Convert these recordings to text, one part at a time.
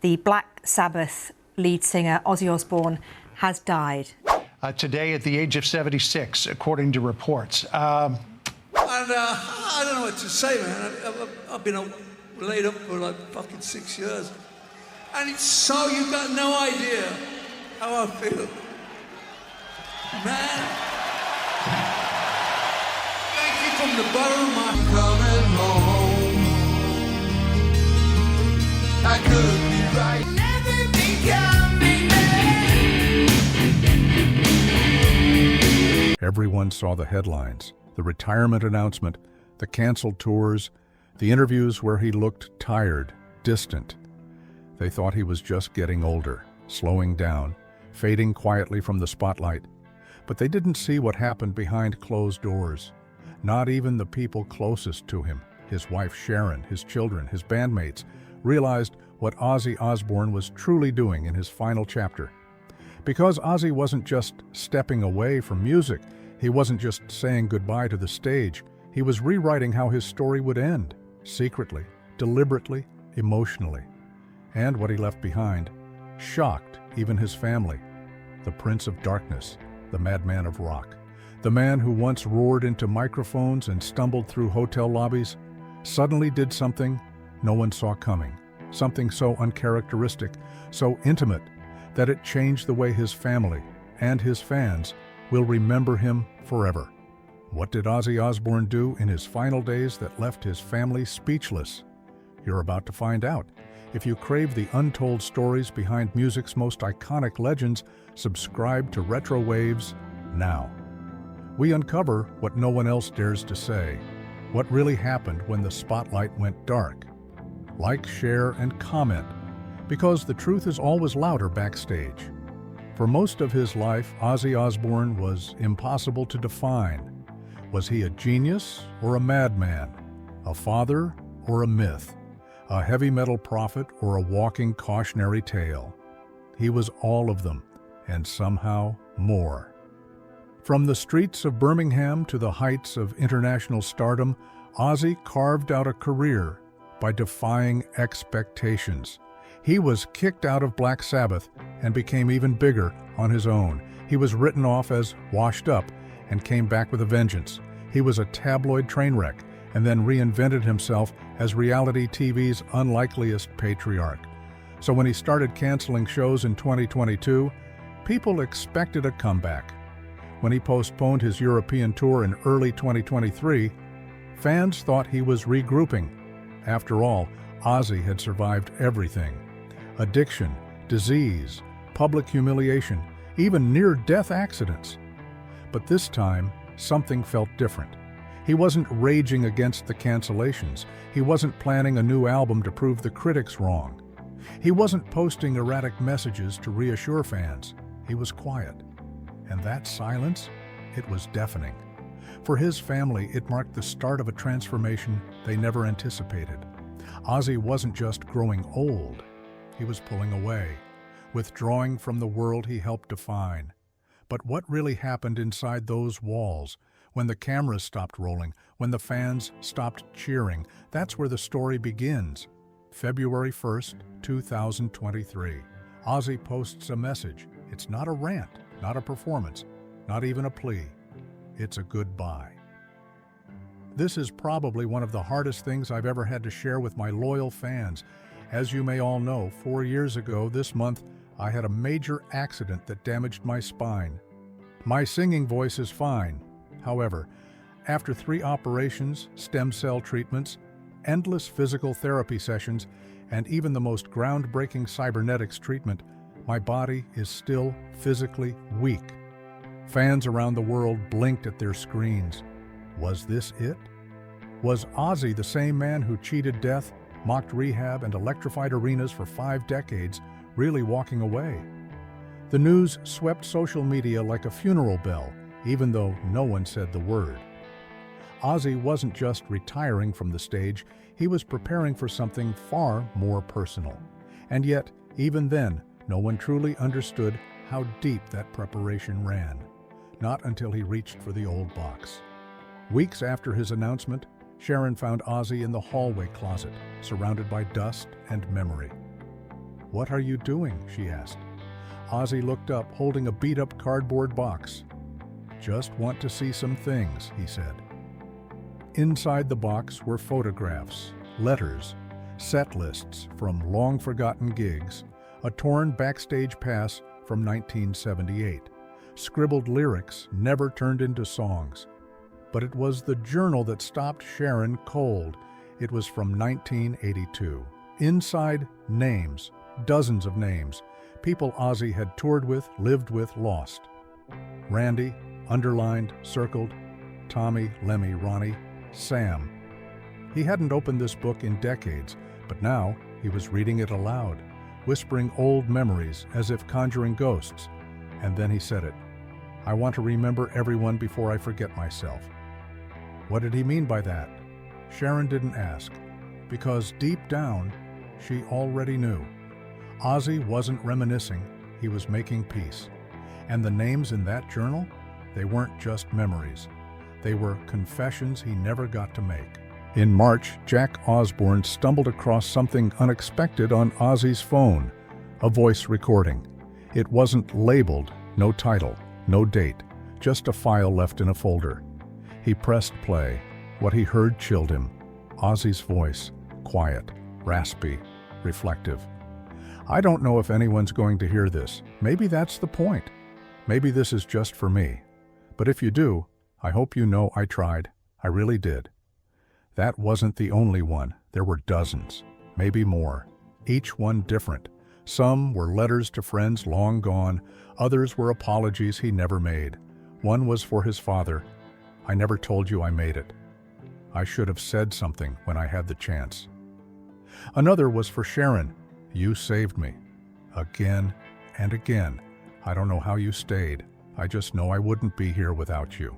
the Black Sabbath lead singer Ozzy Osbourne has died. Today at the age of 76, according to reports. I don't know what to say, man. I've been laid up for like fucking 6 years. And it's so, you've got no idea how I feel. Man. Thank you from the bottom of my coming home. I could be right. Never be coming back. Everyone saw the headlines, the retirement announcement, the canceled tours, the interviews where he looked tired, distant. They thought he was just getting older, slowing down, fading quietly from the spotlight. But they didn't see what happened behind closed doors. Not even the people closest to him, his wife Sharon, his children, his bandmates, realized what Ozzy Osbourne was truly doing in his final chapter. Because Ozzy wasn't just stepping away from music, he wasn't just saying goodbye to the stage, he was rewriting how his story would end, secretly, deliberately, emotionally. And what he left behind shocked even his family. The Prince of Darkness, the Madman of Rock, the man who once roared into microphones and stumbled through hotel lobbies, suddenly did something no one saw coming, something so uncharacteristic, so intimate, that it changed the way his family and his fans will remember him forever. What did Ozzy Osbourne do in his final days that left his family speechless? You're about to find out. If you crave the untold stories behind music's most iconic legends, subscribe to RetroWaves now. We uncover what no one else dares to say, what really happened when the spotlight went dark. Like, share, and comment, because the truth is always louder backstage. For most of his life, Ozzy Osbourne was impossible to define. Was he a genius or a madman? A father or a myth? A heavy metal prophet or a walking cautionary tale? He was all of them, and somehow more. From the streets of Birmingham to the heights of international stardom, Ozzy carved out a career by defying expectations. He was kicked out of Black Sabbath and became even bigger on his own. He was written off as washed up and came back with a vengeance. He was a tabloid train wreck and then reinvented himself as reality TV's unlikeliest patriarch. So when he started canceling shows in 2022, people expected a comeback. When he postponed his European tour in early 2023, fans thought he was regrouping. After all, Ozzy had survived everything: addiction, disease, public humiliation, even near-death accidents. But this time, something felt different. He wasn't raging against the cancellations. He wasn't planning a new album to prove the critics wrong. He wasn't posting erratic messages to reassure fans. He was quiet. And that silence, it was deafening. For his family, it marked the start of a transformation they never anticipated. Ozzy wasn't just growing old. He was pulling away, withdrawing from the world he helped define. But what really happened inside those walls? When the cameras stopped rolling, when the fans stopped cheering, that's where the story begins. February 1st, 2023. Ozzy posts a message. It's not a rant, not a performance, not even a plea. It's a goodbye. This is probably one of the hardest things I've ever had to share with my loyal fans. As you may all know, 4 years ago this month, I had a major accident that damaged my spine. My singing voice is fine. However, after 3 operations, stem cell treatments, endless physical therapy sessions, and even the most groundbreaking cybernetics treatment, my body is still physically weak. Fans around the world blinked at their screens. Was this it? Was Ozzy, the same man who cheated death, mocked rehab, and electrified arenas for 5 decades, really walking away? The news swept social media like a funeral bell, even though no one said the word. Ozzy wasn't just retiring from the stage, he was preparing for something far more personal. And yet, even then, no one truly understood how deep that preparation ran. Not until he reached for the old box. Weeks after his announcement, Sharon found Ozzy in the hallway closet, surrounded by dust and memory. "What are you doing?" she asked. Ozzy looked up, holding a beat-up cardboard box. "Just want to see some things," he said. Inside the box were photographs, letters, set lists from long-forgotten gigs, a torn backstage pass from 1978, scribbled lyrics never turned into songs. But it was the journal that stopped Sharon cold. It was from 1982. Inside, names, dozens of names, people Ozzy had toured with, lived with, lost. Randy, underlined, circled, Tommy, Lemmy, Ronnie, Sam. He hadn't opened this book in decades, but now he was reading it aloud, whispering old memories as if conjuring ghosts. And then he said it. "I want to remember everyone before I forget myself." What did he mean by that? Sharon didn't ask, because deep down, she already knew. Ozzy wasn't reminiscing, he was making peace. And the names in that journal, they weren't just memories. They were confessions he never got to make. In March, Jack Osbourne stumbled across something unexpected on Ozzy's phone, a voice recording. It wasn't labeled, no title, no date, just a file left in a folder. He pressed play. What he heard chilled him. Ozzy's voice, quiet, raspy, reflective. "I don't know if anyone's going to hear this. Maybe that's the point. Maybe this is just for me. But if you do, I hope you know I tried. I really did." That wasn't the only one. There were dozens, maybe more, each one different. Some were letters to friends long gone, others were apologies he never made. One was for his father. "I never told you I made it. I should have said something when I had the chance." Another was for Sharon. "You saved me. Again and again. I don't know how you stayed. I just know I wouldn't be here without you."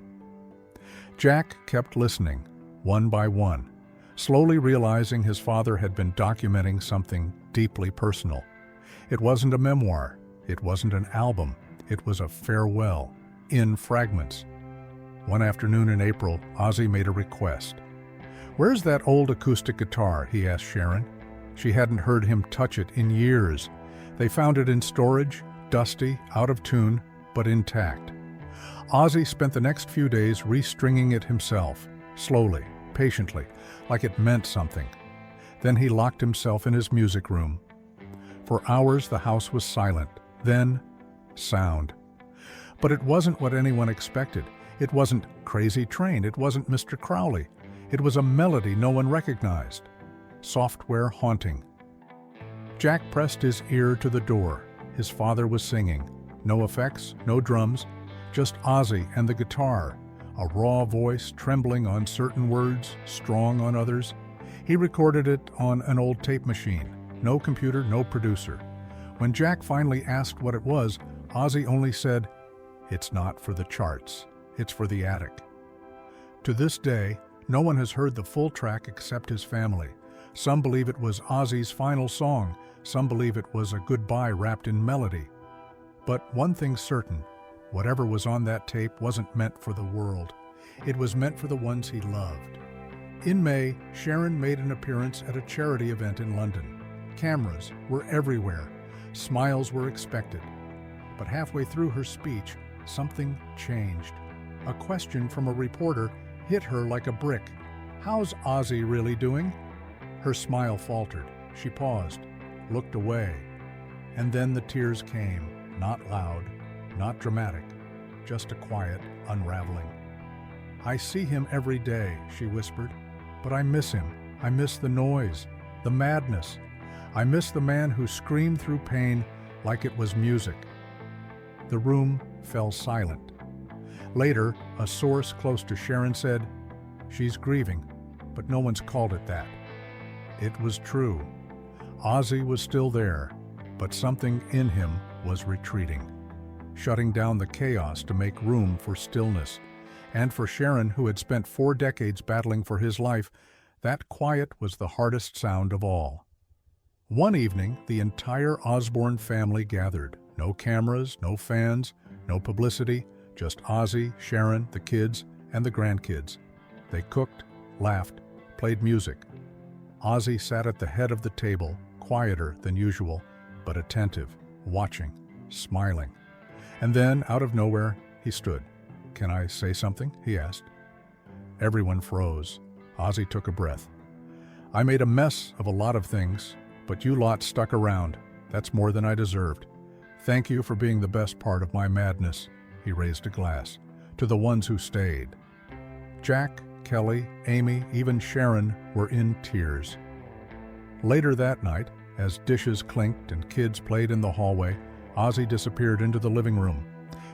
Jack kept listening, one by one, slowly realizing his father had been documenting something deeply personal. It wasn't a memoir. It wasn't an album. It was a farewell, in fragments. One afternoon in April, Ozzy made a request. "Where's that old acoustic guitar?" he asked Sharon. She hadn't heard him touch it in years. They found it in storage, dusty, out of tune, but intact. Ozzy spent the next few days restringing it himself, slowly, patiently, like it meant something. Then he locked himself in his music room. For hours the house was silent. Then, sound. But it wasn't what anyone expected. It wasn't Crazy Train. It wasn't Mr. Crowley. It was a melody no one recognized. Software haunting. Jack pressed his ear to the door. His father was singing. No effects, no drums, just Ozzy and the guitar. A raw voice trembling on certain words, strong on others. He recorded it on an old tape machine. No computer, no producer. When Jack finally asked what it was, Ozzy only said, "It's not for the charts. It's for the attic." To this day, no one has heard the full track except his family. Some believe it was Ozzy's final song. Some believe it was a goodbye wrapped in melody. But one thing's certain, whatever was on that tape wasn't meant for the world. It was meant for the ones he loved. In May, Sharon made an appearance at a charity event in London. Cameras were everywhere. Smiles were expected. But halfway through her speech, something changed. A question from a reporter hit her like a brick. "How's Ozzy really doing?" Her smile faltered. She paused, looked away. And then the tears came, not loud, not dramatic, just a quiet unraveling. "I see him every day," she whispered, "but I miss him. I miss the noise, the madness. I miss the man who screamed through pain like it was music." The room fell silent. Later, a source close to Sharon said, "She's grieving, but no one's called it that." It was true. Ozzy was still there, but something in him was retreating, shutting down the chaos to make room for stillness. And for Sharon, who had spent 4 decades battling for his life, that quiet was the hardest sound of all. One evening, the entire Osbourne family gathered. No cameras, no fans, no publicity, just Ozzy, Sharon, the kids, and the grandkids. They cooked, laughed, played music. Ozzy sat at the head of the table, quieter than usual, but attentive, watching, smiling. And then, out of nowhere, he stood. "Can I say something?" he asked. Everyone froze. Ozzy took a breath. "I made a mess of a lot of things, but you lot stuck around. That's more than I deserved. Thank you for being the best part of my madness." He raised a glass. "To the ones who stayed." Jack, Kelly, Amy, even Sharon were in tears. Later that night, as dishes clinked and kids played in the hallway, Ozzy disappeared into the living room.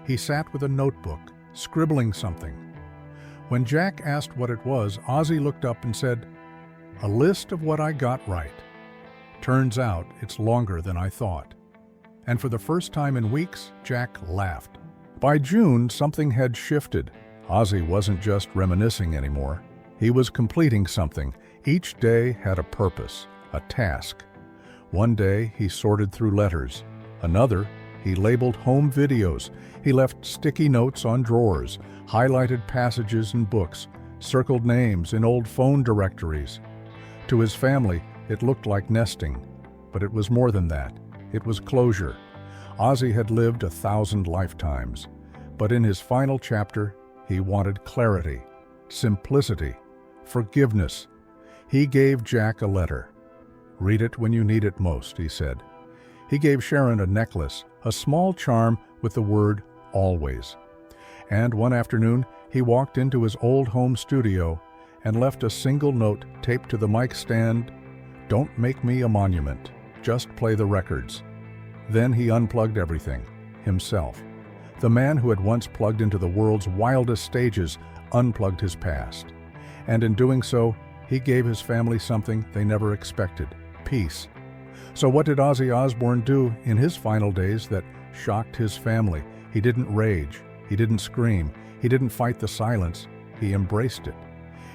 He sat with a notebook, scribbling something. When Jack asked what it was, Ozzy looked up and said, "A list of what I got right. Turns out it's longer than I thought." And for the first time in weeks, Jack laughed. By June, something had shifted. Ozzy wasn't just reminiscing anymore. He was completing something. Each day had a purpose, a task. One day, he sorted through letters. Another, he labeled home videos. He left sticky notes on drawers, highlighted passages in books, circled names in old phone directories. To his family, it looked like nesting, but it was more than that. It was closure. Ozzy had lived 1,000 lifetimes, but in his final chapter, he wanted clarity, simplicity, forgiveness. He gave Jack a letter. "Read it when you need it most," he said. He gave Sharon a necklace, a small charm with the word always. And one afternoon, he walked into his old home studio and left a single note taped to the mic stand: "Don't make me a monument, just play the records." Then he unplugged everything, himself. The man who had once plugged into the world's wildest stages unplugged his past. And in doing so, he gave his family something they never expected: peace. So what did Ozzy Osbourne do in his final days that shocked his family? He didn't rage. He didn't scream. He didn't fight the silence. He embraced it.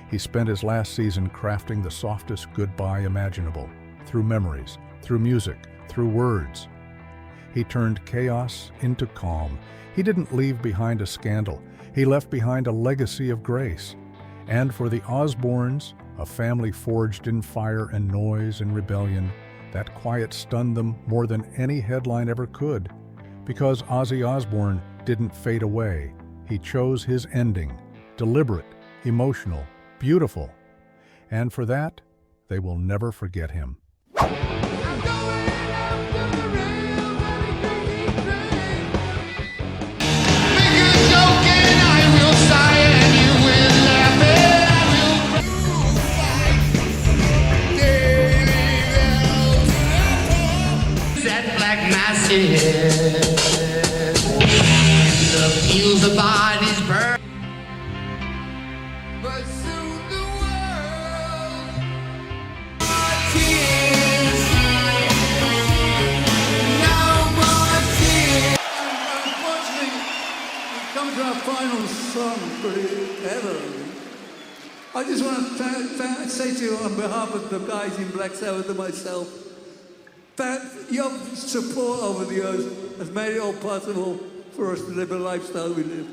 He spent his last season crafting the softest goodbye imaginable, through memories, through music, through words. He turned chaos into calm. He didn't leave behind a scandal. He left behind a legacy of grace. And for the Osbournes, a family forged in fire and noise and rebellion, that quiet stunned them more than any headline ever could. Because Ozzy Osbourne didn't fade away. He chose his ending, deliberate, emotional, beautiful. And for that, they will never forget him. The fields of bodies burn, but soon the world tears. No more tears. Unfortunately, we come to our final song ever. I just want to say to you on behalf of the guys in Black Sabbath and myself, that your support over the years has made it all possible for us to live the lifestyle we live.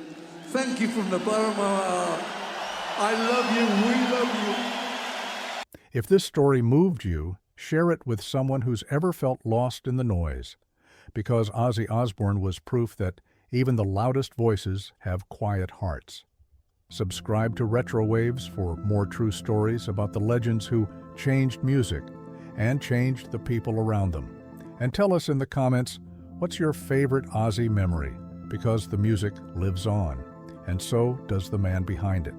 Thank you from the bottom of our heart. I love you, we love you. If this story moved you, share it with someone who's ever felt lost in the noise, because Ozzy Osbourne was proof that even the loudest voices have quiet hearts. Subscribe to RetroWaves for more true stories about the legends who changed music and changed the people around them. And tell us in the comments, what's your favorite Ozzy memory? Because the music lives on, and so does the man behind it.